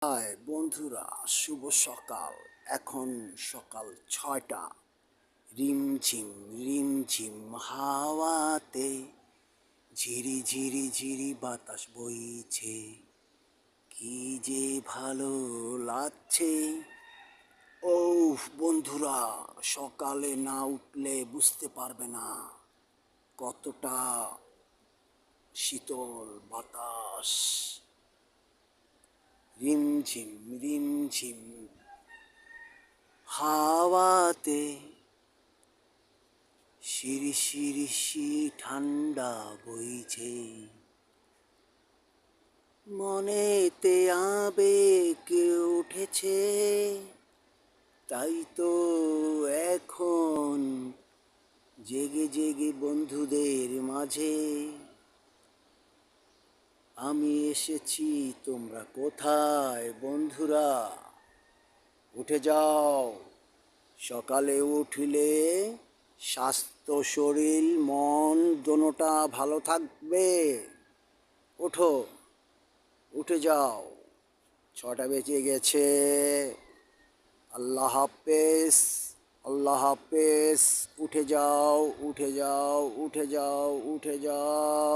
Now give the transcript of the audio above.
High বন্ধুরা, শুভ সকাল। এখন সকাল 6টা। রিমঝিম রিমঝিম হাওয়াতে ঝিরি ঝিরি ঝিরি বাতাস বইছে। কি যে ভালো লাগছে। ও বন্ধুরা, সকালে না উঠলে বুঝতে পারবে না কতটা শীতল বাতাস। রিমঝিম রিমঝিম হাওয়াতে শিরি শিরি ঠান্ডা বইছে। মনেতে আবেগ উঠেছে, তাই তো এখন জেগে জেগে বন্ধুদের মাঝে আমি এসেছি। তোমরা কোথায় বন্ধুরা? উঠে যাও। সকালে উঠলে স্বাস্থ্য, শরীর, মন দোনোটা ভালো থাকবে। ওঠো, উঠে যাও। 6টা বেজে গেছে। আল্লাহ হাফেজ, আল্লাহ হাফেজ। উঠে যাও, উঠে যাও, উঠে যাও, উঠে যাও।